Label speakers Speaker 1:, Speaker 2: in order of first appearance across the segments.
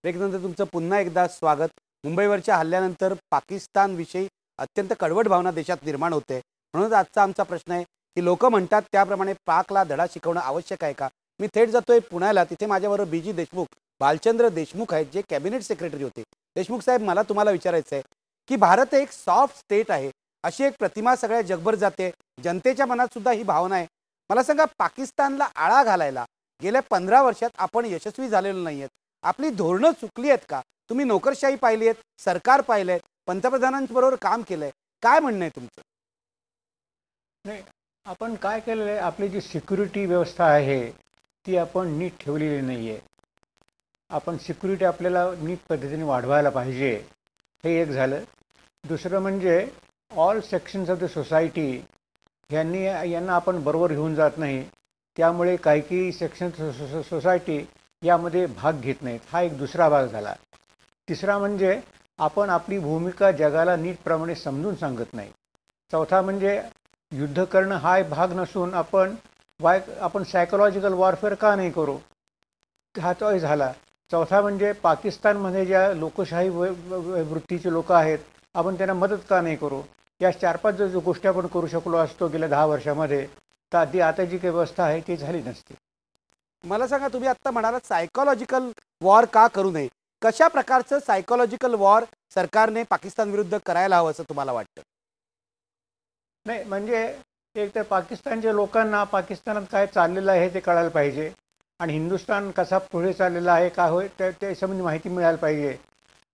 Speaker 1: ब्रेकनंतर तुमचं पुन्हा एकदा स्वागत। मुंबईवरच्या हल्ल्यानंतर पाकिस्तानविषयी अत्यंत कडवट भावना देशात निर्माण होते। म्हणूनच आजचा आमचा प्रश्न आहे की लोक म्हणतात त्याप्रमाणे पाकला धडा शिकवणं आवश्यक आहे का? मी थेट जातोय पुण्याला, तिथे माझ्याबरोबर बीजी देशमुख, भालचंद्र देशमुख आहेत, जे कॅबिनेट सेक्रेटरी होते। देशमुख साहेब, मला तुम्हाला विचारायचं आहे की भारत एक सॉफ्ट स्टेट आहे, अशी एक प्रतिमा सगळ्या जगभर जाते, जनतेच्या मनात सुद्धा ही भावना आहे। मला सांगा, पाकिस्तानला आळा घालायला गेल्या 15 वर्षात आपण यशस्वी झालेलो नाहीयेत। आपली धोरणं चुकली आहेत का? तुम्ही नोकरशाही पाहिली आहेत, सरकार पाहिलंय, पंतप्रधानांबरोबर काम केलंय, काय म्हणणं आहे तुमचं?
Speaker 2: नाही, आपण काय केलेलं आहे, आपली जी सिक्युरिटी व्यवस्था आहे ती आपण नीट ठेवलेली नाही आहे। आपण सिक्युरिटी आपल्याला नीट पद्धतीने वाढवायला पाहिजे, हे एक झालं। दुसरं म्हणजे all sections of the society यांना आपण बरोबर घेऊन जात नाही, त्यामुळे काही सेक्शन्स सोसायटी यामध्ये भाग घेत नाहीत, हा एक दुसरा भाग झाला। तिसरा म्हणजे आपण आपली भूमिका जगाला नीटप्रमाणे समजून सांगत नाही। चौथा म्हणजे युद्ध करणं हा एक भाग नसून आपण सायकोलॉजिकल वॉरफेअर का नाही करू, हा तोही झाला। चौथा म्हणजे पाकिस्तानमध्ये ज्या लोकशाही वृत्तीचे लोक आहेत, आपण त्यांना मदत का नाही करू। या 4-5 जो गोष्टी आपण करू शकलो असतो गेल्या 10 वर्षामध्ये, तर आधी आता जी काही व्यवस्था आहे ती झाली नसती।
Speaker 1: मला सांगा, तुम्ही आता म्हणालात सायकोलॉजिकल वॉर का करू नये, कशा प्रकारचं सायकोलॉजिकल वॉर सरकारने पाकिस्तान विरुद्ध करायला हवं असं तुम्हाला वाटतं?
Speaker 2: नाही, म्हणजे एक तर पाकिस्तानच्या लोकांना पाकिस्तानात काय चाललेलं आहे ते कळायला पाहिजे, आणि हिंदुस्थान कसा पुढे चाललेला आहे का होय ते संबंधी माहिती मिळायला पाहिजे।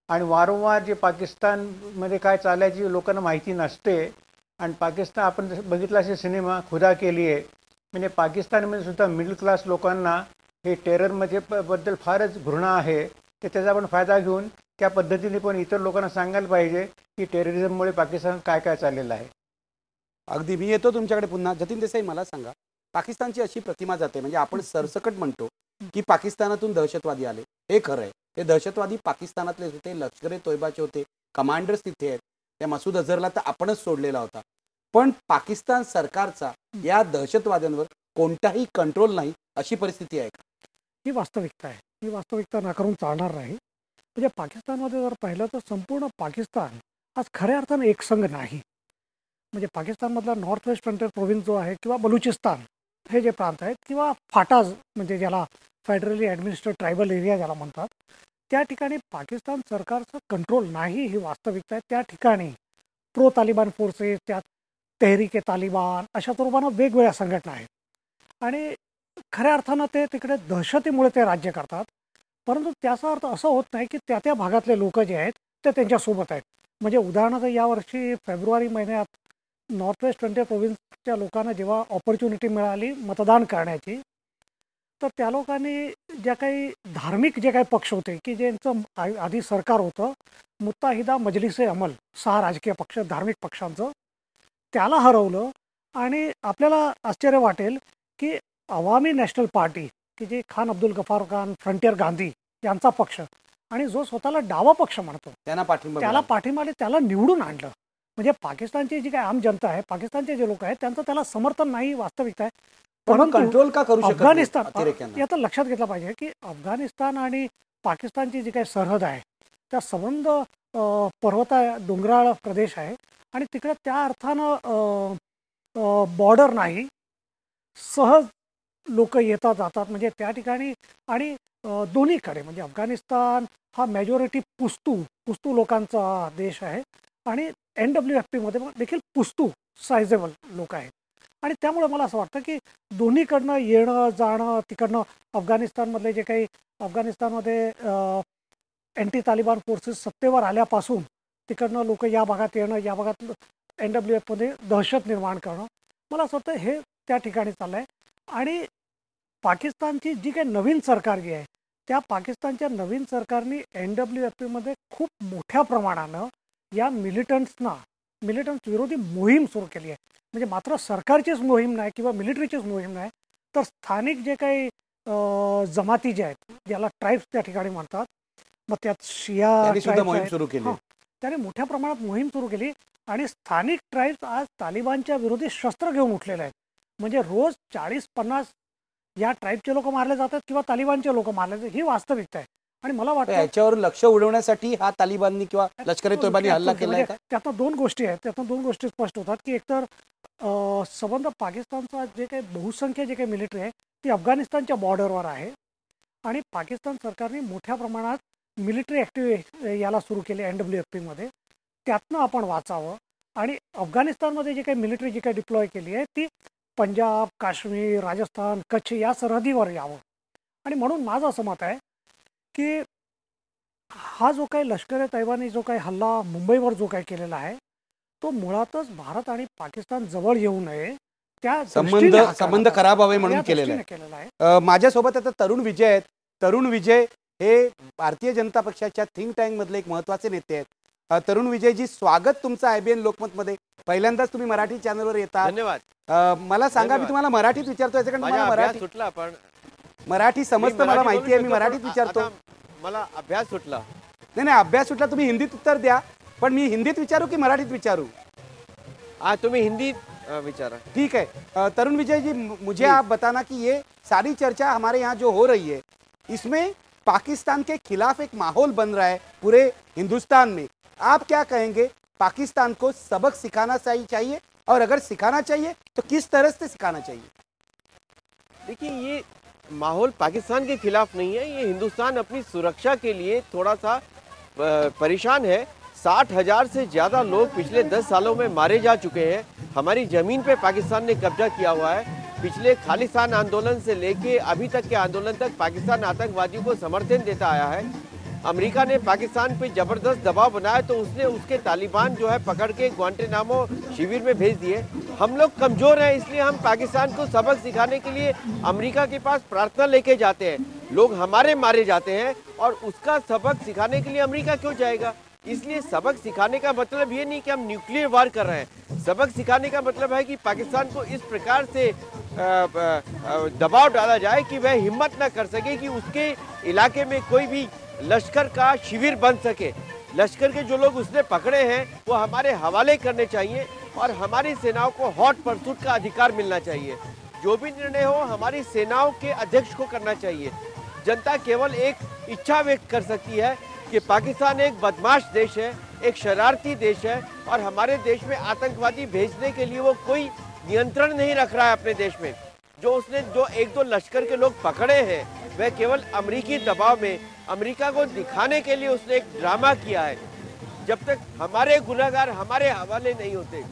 Speaker 2: आणि वारंवार जे पाकिस्तानमध्ये काय चालायची लोकांना माहिती नसते, आणि पाकिस्तान आपण बघितला असेल सिनेमा खुदा के लिए, म्हणजे पाकिस्तानमध्ये सुद्धा मिडल क्लास लोकांना हे टेररमध्ये बद्दल फारच घृणा आहे, तर त्याचा आपण फायदा घेऊन त्या पद्धतीने पण इतर लोकांना सांगायला पाहिजे की टेररिझममुळे पाकिस्तानात काय काय चाललेलं आहे।
Speaker 1: अगदी, मी येतो तुमच्याकडे पुन्हा। जतीन देसाई, मला सांगा, पाकिस्तानची अशी प्रतिमा जाते, म्हणजे आपण सरसकट म्हणतो की पाकिस्तानातून दहशतवादी आले, हे खरं आहे। ते दहशतवादी पाकिस्तानातले होते, लष्कर ए तोयबाचे होते, कमांडर्स तिथे आहेत। त्या मसूद अझहरला तर आपणच सोडलेला होता, पण पाकिस्तान सरकारचा या दहशतवाद्यांवर कोणताही कंट्रोल नाही, अशी परिस्थिती आहे का?
Speaker 3: ही वास्तविकता आहे, ही वास्तविकता नाकारून चालणार नाही। म्हणजे पाकिस्तानमध्ये जर पाहिलं तर संपूर्ण पाकिस्तान आज खऱ्या अर्थानं एकसंघ नाही। म्हणजे पाकिस्तानमधला नॉर्थ वेस्ट फ्रंटियर प्रोव्हिन्स जो आहे, किंवा बलुचिस्तान हे जे प्रांत आहेत, किंवा फाटाज म्हणजे ज्याला फेडरली ॲडमिनिस्ट्रेटेड ट्रायबल एरिया ज्याला म्हणतात, त्या ठिकाणी पाकिस्तान सरकारचं कंट्रोल नाही, ही वास्तविकता आहे। त्या ठिकाणी प्रो तालिबान फोर्सेस, त्यात तेहरीक ए तालिबान, अशा स्वरूपानं वेगवेगळ्या संघटना आहेत, आणि खऱ्या अर्थानं ते तिकडे दहशतीमुळे ते राज्य करतात। परंतु त्याचा अर्थ असं होत नाही की त्या भागातले लोक जे आहेत ते त्यांच्यासोबत आहेत। म्हणजे उदाहरणार्थ, यावर्षी फेब्रुवारी महिन्यात नॉर्थ वेस्ट फ्रंटियर प्रोव्हिन्सच्या लोकांना जेव्हा ऑपॉर्च्युनिटी मिळाली मतदान करण्याची, तर त्या लोकांनी ज्या काही धार्मिक जे काही पक्ष होते की ज्यांचं आधी सरकार होतं, मुत्ताहिदा मजलिस ए अमल, 6 राजकीय पक्ष धार्मिक पक्षांचं, त्याला हरवलं। आणि आपल्याला आश्चर्य वाटेल की अवामी नॅशनल पार्टी, की जे खान अब्दुल गफार खान फ्रंटियर गांधी यांचा पक्ष, आणि जो स्वतःला डावा पक्ष म्हणतो, त्याला पाठिंबा, त्याला निवडून आणलं। म्हणजे पाकिस्तानची जी काही आम जनता आहे, पाकिस्तानचे जे लोक आहेत, त्यांचं त्याला समर्थन नाही, वास्तविकता आहे।
Speaker 1: परंतु कंट्रोल का करू शकत नाही
Speaker 3: अफगाणिस्तान, याचं लक्षात घेतलं पाहिजे की अफगाणिस्तान आणि पाकिस्तानची जी काही सरहद आहे, त्या संबंध डोंगराळ प्रदेश आहे, आणि तिकडे त्या अर्थानं बॉर्डर नाही, सहज लोक येतात जातात, म्हणजे त्या ठिकाणी। आणि दोन्हीकडे म्हणजे अफगाणिस्तान हा मेजॉरिटी पुस्तू लोकांचा देश आहे, आणि NWFP मध्ये देखील पुस्तू सायझेबल लोक आहेत। आणि त्यामुळे मला असं वाटतं की दोन्हीकडनं येणं जाणं, तिकडनं अफगाणिस्तानमधले जे काही अफगाणिस्तानमध्ये अँटी तालिबान फोर्सेस सत्तेवर आल्यापासून तिकडनं लोक या भागात येणं, या भागात NWF मध्ये दहशत निर्माण करणं, मला असं वाटतं हे त्या ठिकाणी चाललं आहे। आणि पाकिस्तानची जी काही नवीन सरकार जी आहे, त्या पाकिस्तानच्या नवीन सरकारने NWFP मध्ये खूप मोठ्या प्रमाणानं या मिलिटंट्स विरोधी मोहीम सुरू केली आहे। म्हणजे मात्र सरकारचीच मोहीम नाही किंवा मिलिटरीचीच मोहीम नाही, तर स्थानिक जे काही जमाती जे आहेत, ज्याला ट्राईब्स त्या ठिकाणी म्हणतात, मग त्यात शिया त्याने मोठ्या प्रमाणात मोहीम सुरू केली, आणि स्थानिक ट्राईब्स आज तालिबानच्या विरोधी शस्त्र घेऊन उठलेले आहेत। म्हणजे रोज 40-50 या ट्राईबचे लोक मारले जातात किंवा तालिबानचे लोक मारले जातात, ही वास्तविकता आहे। आणि मला वाटतं
Speaker 1: याच्यावरून लक्ष उडवण्यासाठी हा तालिबाननी किंवा लष्कर ए तोयबानी हल्ला केलाय का?
Speaker 3: त्यातनं दोन गोष्टी आहेत, त्यातनं दोन गोष्टी स्पष्ट होतात की एकतर संबंध पाकिस्तानचा जे काही बहुसंख्य जे काही मिलिटरी आहे ती अफगाणिस्तानच्या बॉर्डरवर आहे आणि पाकिस्तान सरकारने मोठ्या प्रमाणात मिलिटरी ॲक्टिव्ह याला सुरू केले NWFP त्यातनं आपण वाचावं आणि अफगाणिस्तानमध्ये जे काही मिलिटरी जी काही डिप्लॉय केली आहे ती पंजाब, काश्मीर, राजस्थान, कच्छ या सरहदीवर यावं. आणि म्हणून माझं असं मत आहे की हा जो काही लष्कर ए तैयबाने जो काही हल्ला मुंबईवर जो काही केलेला आहे तो मुळातच भारत आणि पाकिस्तान जवळ येऊ नये त्या
Speaker 1: संबंध खराब व्हावे म्हणून केलेला आहे. माझ्यासोबत आता तरुण विजय आहेत. तरुण विजय हे भारतीय जनता पक्षाच्या थिंक टँक मधले एक महत्वाचे नेते आहेत. तरुण विजयजी, स्वागत तुमचं IBN लोकमत मध्ये. पहिल्यांदाच तुम्ही मराठी चॅनलवर येता.
Speaker 4: धन्यवाद.
Speaker 1: मला सांगा, मी तुम्हाला मराठीत विचारतोय कारण मला मराठी
Speaker 4: सुटला, पण
Speaker 1: मराठी समजतं, मला माहिती आहे, मी मराठीत विचारतो.
Speaker 4: मला अभ्यास सुटला.
Speaker 1: नाही, अभ्यास सुटला. तुम्ही हिंदीत उत्तर द्या, पण मी हिंदीत विचारू की मराठीत विचारू?
Speaker 4: तुम्ही हिंदी विचारा.
Speaker 1: ठीक है. तरुण विजय जी, मुझे आप बताना कि ये सारी चर्चा हमारे यहाँ जो हो रही है इसमें पाकिस्तान के खिलाफ एक माहौल बन रहा है पूरे हिंदुस्तान में. आप क्या कहेंगे? पाकिस्तान को सबक सिखाना चाहिए और अगर सिखाना चाहिए तो किस तरह से सिखाना चाहिए?
Speaker 4: देखिए, ये माहौल पाकिस्तान के खिलाफ नहीं है, ये हिंदुस्तान अपनी सुरक्षा के लिए थोड़ा सा परेशान है. 60,000 से ज़्यादा लोग पिछले 10 सालों में मारे जा चुके हैं. हमारी ज़मीन पे पाकिस्तान ने कब्जा किया हुआ है. पिछले खालिस्तान आंदोलन से लेके अभी तक के आंदोलन तक पाकिस्तान आतंकवादियों को समर्थन देता आया है. अमेरिका ने पाकिस्तान पे ज़बरदस्त दबाव बनाया तो उसने उसके तालिबान जो है पकड़ के ग्वांटेनामो शिविर में भेज दिए. हम लोग कमज़ोर हैं, इसलिए हम पाकिस्तान को सबक सिखाने के लिए अमेरिका के पास प्रार्थना लेके जाते हैं. लोग हमारे मारे जाते हैं और उसका सबक सिखाने के लिए अमेरिका क्यों जाएगा? इसलिए सबक सिखाने का मतलब ये नहीं कि हम न्यूक्लियर वार कर रहे हैं. सबक सिखाने का मतलब है कि पाकिस्तान को इस प्रकार से दबाव डाला जाए कि वह हिम्मत न कर सके कि उसके इलाके में कोई भी लश्कर का शिविर बन सके. लश्कर के जो लोग उसने पकड़े हैं वो हमारे हवाले करने चाहिए और हमारी सेनाओं को हॉट परसूट का अधिकार मिलना चाहिए. जो भी निर्णय हो हमारी सेनाओं के अध्यक्ष को करना चाहिए. जनता केवल एक इच्छा व्यक्त कर सकती है कि पाकिस्तान एक बदमाश देश है, एक शरारती देश है और हमारे देश में आतंकवादी भेजने के लिए वो कोई नियंत्रण नहीं रख रहा है अपने देश में. जो उसने जो 1-2 लश्कर के लोग पकड़े हैं वह केवल अमेरिकी दबाव में अमेरिका को दिखाने के लिए उसने एक ड्रामा किया है. जब तक हमारे गुनहगार हमारे हवाले नहीं होते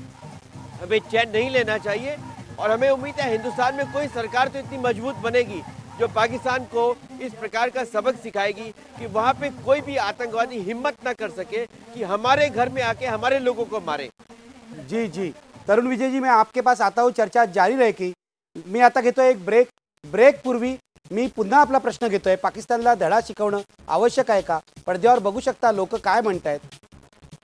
Speaker 4: हमें चैन नहीं लेना चाहिए और हमें उम्मीद है हिंदुस्तान में कोई सरकार तो इतनी मजबूत बनेगी जो पाकिस्तान को इस प्रकार का सबक सिखाएगी कि वहाँ पे कोई भी आतंकवादी हिम्मत ना कर सके कि हमारे घर में आके हमारे लोगों को मारे.
Speaker 1: जी जी, तरुण विजय जी, मैं आपके पास आता हूँ. चर्चा जारी रहेगी. मी आता घेतोय एक ब्रेक पूर्वी मी पुन्हा आपला प्रश्न घेतोय. पाकिस्तानला धडा शिकवणं आवश्यक आहे का? पडद्यावर बघू शकता लोक काय म्हणतायत.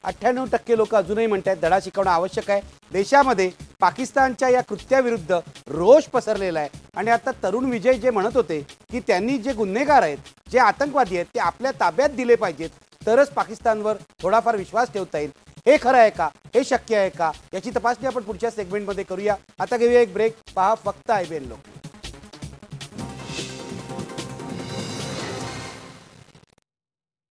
Speaker 1: 98% लोक अजूनही म्हणतात धडा शिकवणं आवश्यक आहे. देशामध्ये पाकिस्तानच्या या कृत्याविरुद्ध रोष पसरलेला आहे. आणि आता तरुण विजय जे म्हणत होते की त्यांनी जे गुन्हेगार आहेत, जे आतंकवादी आहेत, ते आपल्या ताब्यात दिले पाहिजेत, तरच पाकिस्तानवर थोडाफार विश्वास ठेवता येईल. हे खरं आहे का? हे शक्य आहे का? याची तपासणी आपण पुढच्या सेगमेंटमध्ये करूया. आता घेऊया एक ब्रेक. पहा फक्त IBN लोक.